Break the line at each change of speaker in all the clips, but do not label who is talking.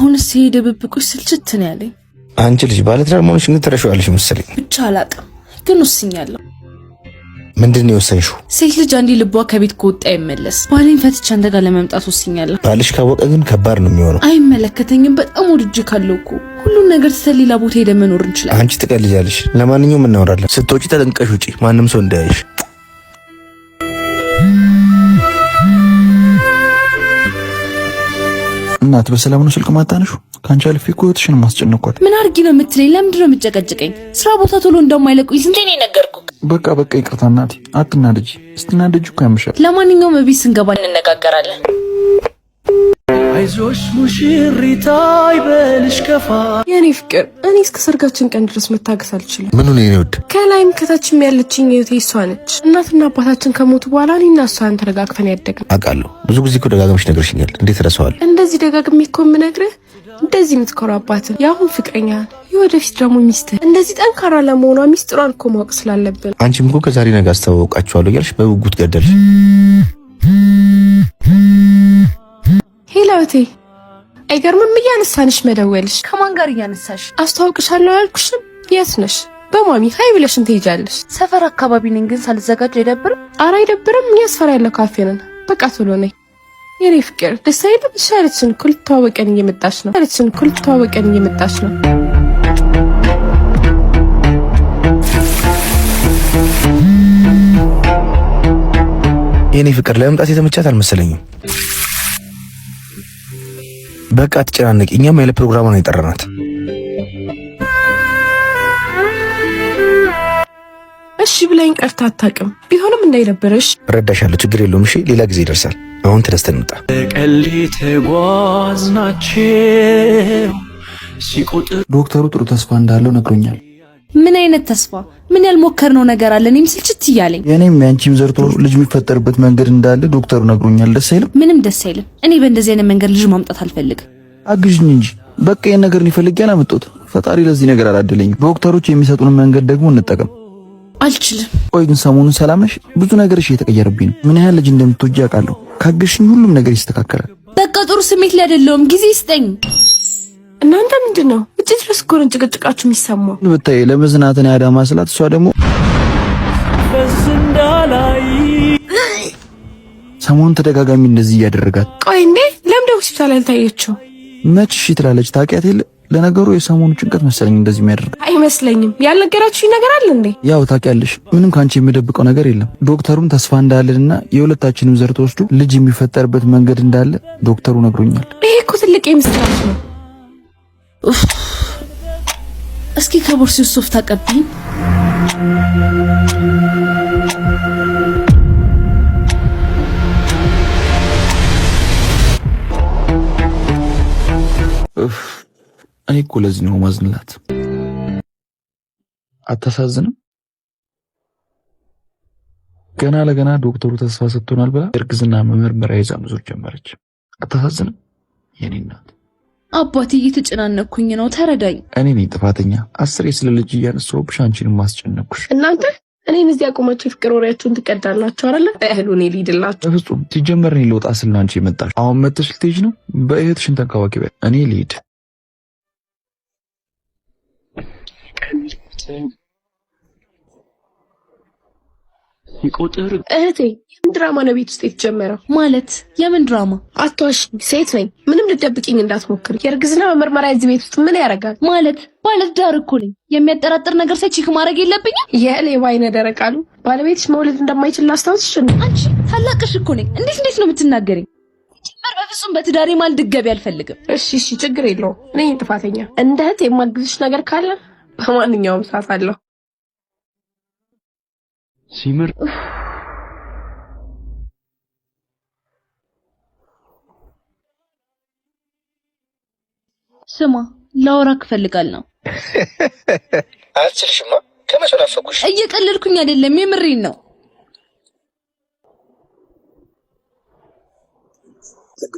አሁንስ የደብብቁሽ ስልችት ነው ያለኝ።
አንቺ ልጅ ባለትዳር መሆንሽን ትረሺዋለሽ መሰለኝ።
ብቻ አላቅም ግን ወስኛለሁ።
ምንድነው የወሰንሽው?
ሴት ልጅ አንዴ ልቧ ከቤት ከወጣ አይመለስ። ባሌን ፈትቼ አንተ ጋር ለመምጣት ወስኛለሁ።
ባልሽ ካወቀ ግን ከባድ ነው የሚሆነው።
አይመለከተኝም። በጣም ወድጄ ካለው እኮ ሁሉን ነገር ትተን ሌላ ቦታ ሄደን መኖር እንችላለን።
አንቺ ትቀልጃለሽ። ለማንኛውም እናወራለን። ስትወጪ ተጠንቀሽ ውጪ፣ ማንም ሰው እንዳያይሽ።
እናት በሰላም ነው ስልክ ማታነሹ? ካንቺ አልፌ እኮ ህይወትሽን ማስጨነቅኳት።
ምን አድርጊ ነው የምትለኝ? ለምንድን ነው የምትጨቀጭቀኝ? ስራ ቦታ ቶሎ እንደማይለቁኝ ስንቴ ነው ነገርኩህ?
በቃ ይቅርታ እናቴ፣ አትናደጂ። ስትናደጂ እኮ ያምሻል።
ለማንኛውም እቤት ስንገባ እንነጋገራለን።
አይዞሽ ሙሽሪታ አይበልሽ ከፋ
የኔ ፍቅር፣ እኔ እስከ ሰርጋችን ቀን ድረስ መታገስ አልችልም።
ምን ነው የኔ ወድ?
ከላይም ከታችም ያለችኝ እህቴ እሷ ነች። እናትና አባታችን ከሞቱ በኋላ እኔና እሷን ተረጋግተን ያደግን።
አውቃለሁ፣ ብዙ ጊዜ እኮ ደጋግመሽ ነግረሽኛል። እንዴት ረሳዋል?
እንደዚህ ደጋግሜ እኮ የምነግርህ እንደዚህ የምትኮራባት የአሁን ፍቅረኛ የወደፊት ደግሞ ሚስትህ እንደዚህ ጠንካራ ለመሆኗ ሚስጥሯን እኮ ማወቅ ስላለብን።
አንቺም እኮ ከዛሬ ነገ አስተዋውቃችኋለሁ እያልሽ በጉጉት ገደልሽ።
ሄላውቴ አይገርምም? እያነሳንሽ መደወልሽ።
ከማን ጋር እያነሳሽ?
አስተዋውቅሻለሁ አልኩሽም። የት ነሽ? በማሚ ሀይ ብለሽን ትሄጃለሽ።
ሰፈር አካባቢ ነኝ፣ ግን ሳልዘጋጅ አይደብርም?
ኧረ አይደብርም። እኛ ሰፈር ያለው ካፌ ነን። በቃ ቶሎ ነይ የኔ ፍቅር። ደስ አይልም? ሻለችን ኩል ተዋወቀን እየመጣች ነው።
የኔ ፍቅር ለመምጣት የተመቻት አልመሰለኝም። በቃ አትጨናነቂ። እኛም ያለ ፕሮግራም ነው የጠራናት።
እሺ ብላኝ ቀርታ አታውቅም። ቢሆንም እንዳይደብርሽ
እረዳሻለሁ። ችግር የለውም። እሺ ሌላ ጊዜ ይደርሳል። አሁን ተነስተን እንውጣ።
ቀሌ ተጓዝናቸው ሲቆጥር
ዶክተሩ ጥሩ ተስፋ እንዳለው ነግሮኛል።
ምን አይነት ተስፋ? ምን ያልሞከርነው ነገር አለ? እኔም ስልችት እያለኝ።
የኔም ያንቺም ዘርቶ ልጅ የሚፈጠርበት መንገድ እንዳለ ዶክተሩ ነግሮኛል። ደስ አይልም?
ምንም ደስ አይልም። እኔ በእንደዚህ አይነት መንገድ ልጅ ማምጣት አልፈልግም።
አግዥኝ እንጂ በቃ ይሄን ነገር ሊፈልግ ያላመጣሁት ፈጣሪ ለዚህ ነገር አላደለኝም። ዶክተሮች የሚሰጡን መንገድ ደግሞ እንጠቀም።
አልችልም።
ቆይ ግን ሰሞኑን ሰላም ነሽ? ብዙ ነገርሽ እየተቀየረብኝ ነው። ምን ያህል ልጅ እንደምትወጂ አውቃለሁ። ካገሽኝ ሁሉም ነገር ይስተካከላል።
በቃ ጥሩ ስሜት ላይ አይደለሁም። ጊዜ ይስጠኝ።
እናንተ ምንድነው እጭ ድረስ እኮ ነው ጭቅጭቃችሁ የሚሰማው?
ብታይ ለመዝናትን ያዳማ ስላት እሷ ደግሞ
በስንዳላይ
ሰሞኑን ተደጋጋሚ እንደዚህ እያደረጋት።
ቆይ እንዴ ለምን ደው ሆስፒታል ያልታየችው?
መች እሺ ትላለች? ታውቂያት የለ። ለነገሩ የሰሞኑ ጭንቀት መሰለኝ እንደዚህ የሚያደርግ።
አይመስለኝም። ያልነገራችሁኝ ነገር አለ እንዴ?
ያው ታውቂያለሽ፣ ምንም ካንቺ የምደብቀው ነገር የለም። ዶክተሩም ተስፋ እንዳለንና የሁለታችንም ዘር ተወስዶ ልጅ የሚፈጠርበት መንገድ እንዳለ ዶክተሩ ነግሮኛል።
ይሄ እኮ ትልቅ የምስራች ነው።
እስኪ ከቦርሳው ሶፍት አቀብኝ።
እኔ እኮ ለዚህ ነው ማዝንላት። አታሳዝንም? ገና ለገና ዶክተሩ ተስፋ ሰጥቶናል ብላ እርግዝና መመርመሪያ ይዛ መዞር ጀመረች። አታሳዝንም? የኔ እናት
አባቴ እየተጨናነኩኝ ነው፣ ተረዳኝ።
እኔ ነኝ ጥፋተኛ። 10 ስለ ልጅ እያነሳሁብሽ አንቺንም ማስጨነቅኩሽ።
እናንተ እኔን እዚህ አቆማችሁ ፍቅር ወሬያችሁን ትቀዳላችሁ አይደለ? እህሉን ሊድላችሁ።
በፍጹም ሲጀመር እኔ ልወጣ ስል አንቺ የመጣሽ። አሁን መተሽ ልትሄጂ ነው? በእህትሽን ተንከባከቢ። እኔ ልሂድ።
ሲቆጥር
እህቴ የምን ድራማ ነው ቤት ውስጥ የተጀመረው?
ማለት የምን ድራማ?
አትዋሽ፣ ሴት ነኝ። ምንም ልደብቅኝ እንዳትሞክሪ። የእርግዝና መመርመሪያ እዚህ ቤት ውስጥ ምን ያደርጋል?
ማለት ዳር እኮ ነኝ። የሚያጠራጥር ነገር ሳይ ቼክ ማድረግ የለብኝም?
የሌባ አይነ ደረቃሉ። ባለቤትሽ መውለድ እንደማይችል ላስታውስሽ።
አንቺ ታላቅሽ እኮ ነኝ። እንዴት ነው የምትናገሪኝ? ጭምር በፍጹም በትዳሬ ማል ድገቢ አልፈልግም።
እሺ ችግር የለውም። እኔ ጥፋተኛ። እንደ እህት የማግዝሽ ነገር ካለ በማንኛውም ሰዓት አለሁ።
ሲምር
ስማ፣ ላወራክ እፈልጋለሁ።
አልችልሽማ። ከመቼ ናፈኩሽ?
እየቀለድኩኝ አይደለም፣ የምሬን ነው።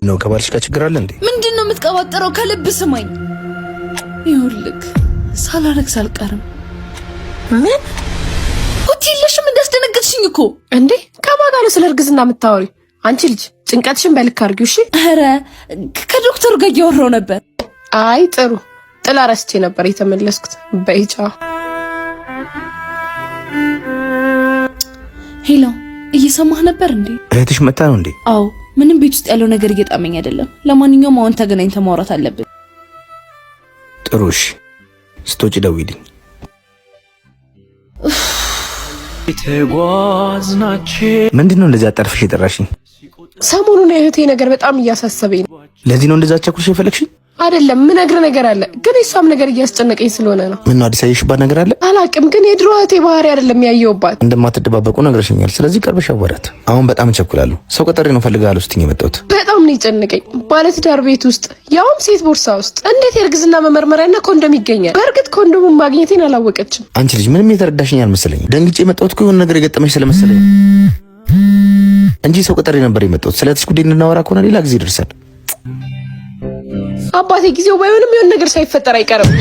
ነው ከባልሽ ጋር ችግር አለ እንዴ?
ምንድነው የምትቀባጠረው? ከልብ ስማኝ። ይኸውልህ ሳላረግዝ አልቀርም።
ምን
ሆቴልሽም እንዳስደነገጥሽኝ እኮ
እንዴ! ከማን ጋር ነው ስለ እርግዝና የምታወሪው? አንቺ ልጅ ጭንቀትሽን በልክ አድርጊው እሺ።
ኧረ ከዶክተሩ ጋር እያወራሁ ነበር።
አይ ጥሩ ጥላ ረስቼ ነበር የተመለስኩት። በይጫ
ሄሎ እየሰማህ ነበር እንዴ?
እህትሽ መጣ ነው እንዴ?
አዎ ምንም ቤት ውስጥ ያለው ነገር እየጣመኝ አይደለም። ለማንኛውም አሁን ተገናኝተን ማውራት አለብን።
ጥሩ እሺ፣ ስትወጪ ደውይልኝ። ምንድነው እንደዚህ አጣርፍሽ የጠራሽኝ?
ሰሞኑን የእህቴ ነገር በጣም እያሳሰበኝ ነው።
ለዚህ ነው እንደዛ አቸኩልሽ የፈለግሽኝ?
አይደለም ምነግርህ ነገር አለ፣ ግን እሷም ነገር እያስጨነቀኝ ስለሆነ ነው።
ምን ነው አዲስ ያየሽባት ነገር አለ?
አላቅም፣ ግን የድሮ እህቴ ባህሪ አይደለም ያየሁባት።
እንደማትደባበቁ ነግረሽኛል። ስለዚህ ቀርበሽ አወራት። አሁን በጣም እቸኩላለሁ። ሰው ቀጠሬ ነው ፈልጋለሁ ስትኝ የመጣሁት።
በጣም ነው የጨነቀኝ። ባለትዳር ቤት ውስጥ ያውም ሴት ቦርሳ ውስጥ እንዴት የእርግዝና መመርመሪያና ኮንዶም ይገኛል? በእርግጥ ኮንዶሙን ማግኘቴን አላወቀችም።
አንቺ ልጅ ምንም የተረዳሽኝ አልመሰለኝም። ደንግጬ የመጣሁት እኮ የሆነ ነገር የገጠመሽ ስለመሰለኝ እንጂ ሰው ቀጠሬ ነበር የመጣሁት። ስለዚህ ጉዳይ እንድናወራ ከሆነ ሌላ ጊዜ ይደርሳል።
አባቴ ጊዜው ባይሆንም የሆነ ነገር ሳይፈጠር አይቀርም።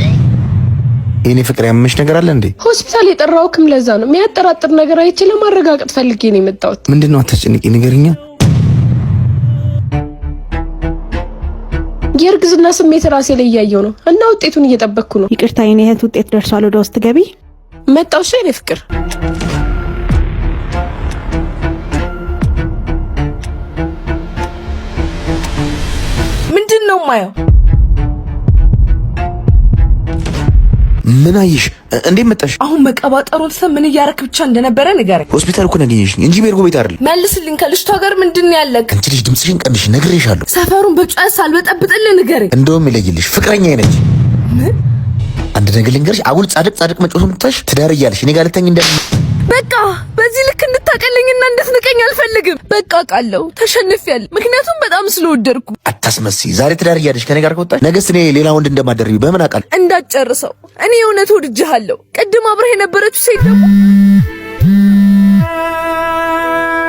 የኔ ፍቅር ያመመሽ ነገር አለ እንዴ?
ሆስፒታል የጠራሁክም ለዛ ነው። የሚያጠራጥር ነገር አይቼ ለማረጋገጥ ፈልጌ ነው የመጣሁት።
ምንድነው? አታስጨንቂ፣ ንገሪኛ።
የእርግዝና ስሜት ራሴ ላይ እያየሁ ነው እና ውጤቱን እየጠበቅኩ ነው።
ይቅርታ የኔ እህት ውጤት ደርሷል። ወደ ውስጥ ገቢ።
መጣው እሺ የኔ ፍቅር።
ምንድነው ማየው?
ምን አየሽ? እንዴት መጣሽ?
አሁን መቀባጠሩን ሰም ምን እያረክ ብቻ እንደነበረ ንገረኝ።
ሆስፒታል እኮ ነገኘሽኝ እንጂ ቤርጎ ቤት አይደለም።
መልስልኝ። ከልጅቷ ጋር ምንድን ነው ያለክ?
አንቺ ልጅ ድምፅሽን ቀንሽ፣ ነግሬሻለሁ።
ሰፈሩን በጫት ሳልበጠብጥልህ ንገረኝ።
እንደውም ይለይልሽ፣ ፍቅረኛ ነች። አንድ ነገር ልንገርሽ፣ አጉል ጻድቅ መጮህ ምትታሽ ትዳር እያለሽ እኔ ጋር ልተኝ
በቃ በዚህ ልክ እንድታቀለኝና እንድትንቀኝ አልፈልግም። በቃ ቃለው ተሸንፌያለሁ፣ ምክንያቱም በጣም ስለወደድኩ።
አታስመስይ። ዛሬ ትዳር እያለሽ ከኔ ጋር ከወጣሽ ነገስ እኔ ሌላ ወንድ እንደማደርቢ በምን አውቃለሁ?
እንዳትጨርሰው። እኔ የእውነት ወድጄሃለሁ። ቅድም አብረህ የነበረችው ሴት ደግሞ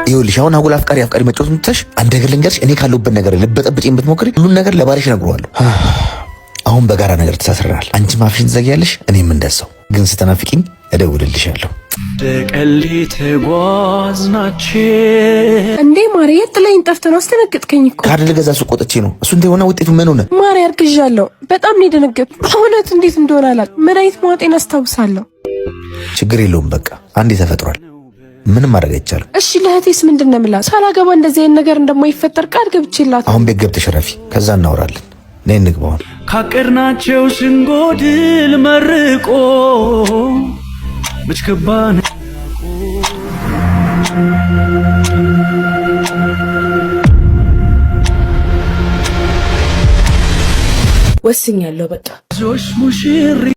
ይኸውልሽ፣ አሁን አጉል አፍቃሪ መጮህ ምትታሽ አንድ ነገር ልንገርሽ፣ እኔ ካለሁበት ነገር ልበጠብጥኝ ብትሞክሪ ሁሉን ነገር ለባልሽ እነግረዋለሁ። አሁን በጋራ ነገር ተሳስረናል። አንቺም አፍሽን ትዘጊያለሽ፣ እኔም እንደዛው። ግን ስትናፍቂኝ እደውልልሻለሁ።
ደቀሌ ተጓዝናችን
እንዴ ማሪ፣ የት ጥለኸኝ ጠፍተህ ነው? አስደነገጥከኝ እኮ።
ካርድ ልገዛ ሱቅ ወጥቼ ነው። እሱ እንደሆነ ውጤቱ ምን ሆነ?
ማሪ አርግዣለሁ። በጣም ነው የደነገጥኩት። በእውነት እንዴት እንደሆነ አላውቅም። መድኃኒት ማዋጤን አስታውሳለሁ።
ችግር የለውም በቃ አንዴ ተፈጥሯል። ምንም ማድረግ አይቻልም።
እሺ ለእህቴስ ምንድን ነው የምላት? ሳላገባ እንደዚህ አይነት ነገር እንደማይፈጠር ቃል ገብቼላት።
አሁን ቤት ገብተሽ ረፊ፣ ከዛ እናወራለን። ነይ እንግባውን።
ካቀድናቸው ስንጎድል መርቆ ምችከባን
ወስኛለሁ። በቃ
ዞሽ ሙሽሪ